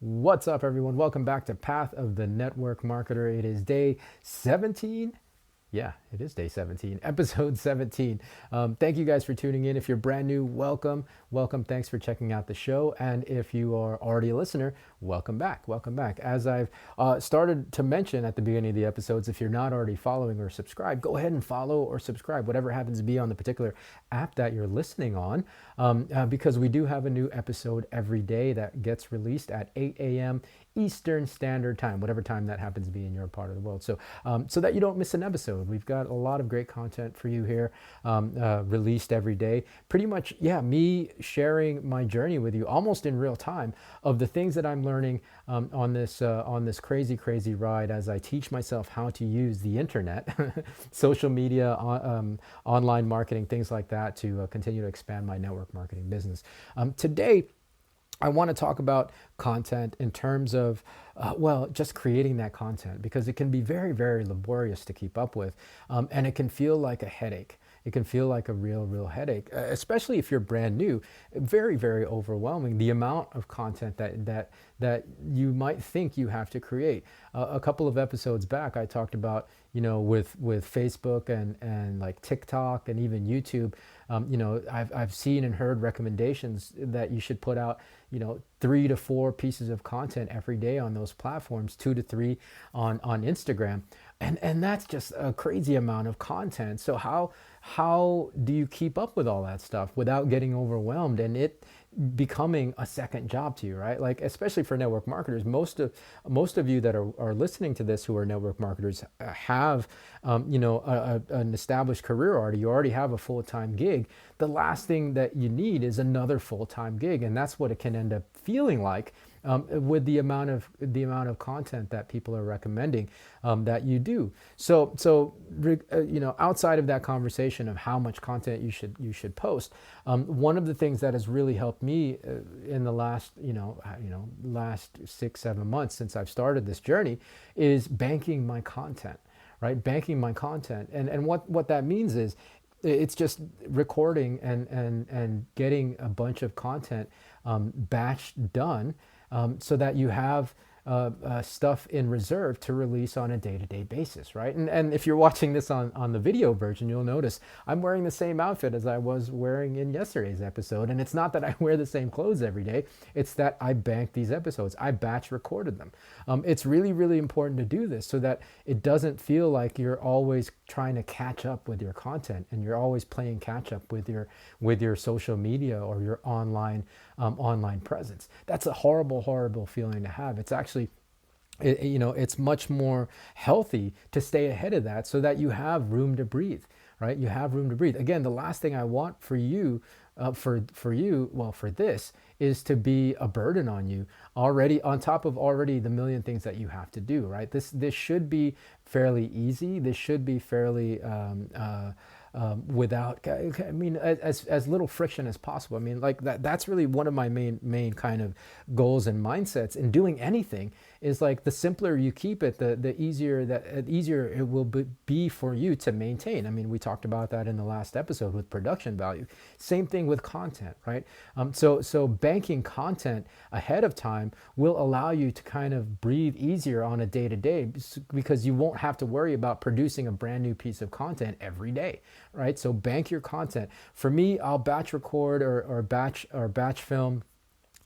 What's up, everyone? Welcome back to Path of the Network Marketer. It is day 17. Yeah, it is day 17, episode 17. Thank you guys for tuning in. If you're brand new, welcome. Welcome. Thanks for checking out the show. And if you are already a listener, welcome back. Welcome back. As I've started to mention at the beginning of the episodes, if you're not already following or subscribed, go ahead and follow or subscribe, whatever happens to be on the particular app that you're listening on, because we do have a new episode every day that gets released at 8 a.m. Eastern Standard Time, whatever time that happens to be in your part of the world. So that you don't miss an episode. We've got a lot of great content for you here, released every day. Pretty much, yeah, me sharing my journey with you almost in real time of the things that I'm learning on this crazy ride as I teach myself how to use the internet, social media, online marketing, things like that to continue to expand my network marketing business. Today, I want to talk about content in terms of, just creating that content, because it can be very laborious to keep up with, and it can feel like a headache. It can feel like a real headache, especially if you're brand new. Very overwhelming, the amount of content that you might think you have to create. A couple of episodes back, I talked about, with Facebook and like TikTok and even YouTube, I've seen and heard recommendations that you should put out, 3 to 4 pieces of content every day on those platforms, 2 to 3 on Instagram. And that's just a crazy amount of content. So how do you keep up with all that stuff without getting overwhelmed and it becoming a second job to you, right? Like, especially for network marketers, most of you that are listening to this who are network marketers have an established career already. You already have a full-time gig. The last thing that you need is another full-time gig, and that's what it can end up feeling like with the amount of content that people are recommending that you do. So outside of that conversation of how much content you should post, one of the things that has really helped me in the last last 6-7 months since I've started this journey is banking my content, right? Banking my content, and what that means is it's just recording and getting a bunch of content batched done, so that you have stuff in reserve to release on a day-to-day basis, right? And if you're watching this on the video version, you'll notice I'm wearing the same outfit as I was wearing in yesterday's episode. And it's not that I wear the same clothes every day. It's that I bank these episodes. I batch recorded them. It's really important to do this so that it doesn't feel like you're always trying to catch up with your content and you're always playing catch up with your social media or your online presence. That's a horrible feeling to have. It's actually, it's much more healthy to stay ahead of that so that you have room to breathe, right? You have room to breathe. Again, the last thing I want for you, for this is to be a burden on you already, on top of already the million things that you have to do, right? This should be fairly easy. This should be fairly without, I mean, as little friction as possible. I mean, like that's really one of my main kind of goals and mindsets in doing anything is like the simpler you keep it, the easier it will be for you to maintain. I mean, we talked about that in the last episode with production value. Same thing with content, right? So banking content ahead of time will allow you to kind of breathe easier on a day-to-day, because you won't have to worry about producing a brand new piece of content every day, right? So bank your content. For me, I'll batch record or batch film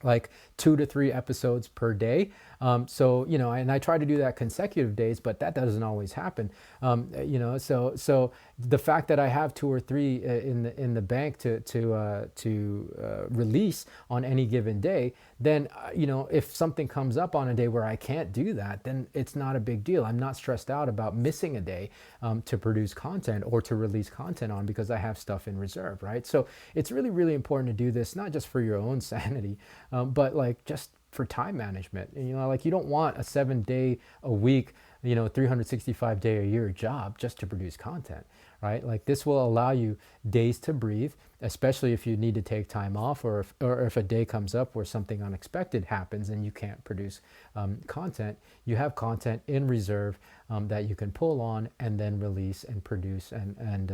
like 2 to 3 episodes per day. And I try to do that consecutive days, but that doesn't always happen. So the fact that I have 2 or 3 in the bank to release on any given day, then if something comes up on a day where I can't do that, then it's not a big deal. I'm not stressed out about missing a day to produce content or to release content on, because I have stuff in reserve, right? So it's really important to do this, not just for your own sanity, but like just for time management. Like you don't want a 7-day a week 365 day a year job just to produce content, right? Like this will allow you days to breathe, especially if you need to take time off, or if a day comes up where something unexpected happens and you can't produce content. You have content in reserve that you can pull on and then release and produce and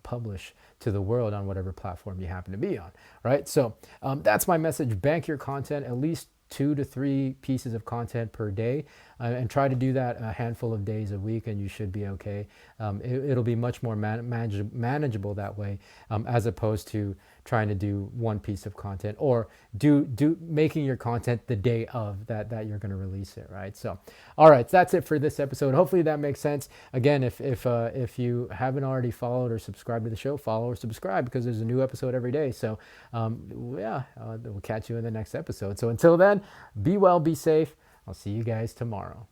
publish to the world on whatever platform you happen to be on, right? So that's my message. Bank your content, at least 2 to 3 pieces of content per day, and try to do that a handful of days a week, and you should be okay. It'll be much more manageable that way, as opposed to trying to do one piece of content, or making your content the day of that you're going to release it, right? So, all right, that's it for this episode. Hopefully that makes sense. Again, if you haven't already followed or subscribed to the show, follow or subscribe, because there's a new episode every day. So, we'll catch you in the next episode. So until then, be well, be safe. I'll see you guys tomorrow.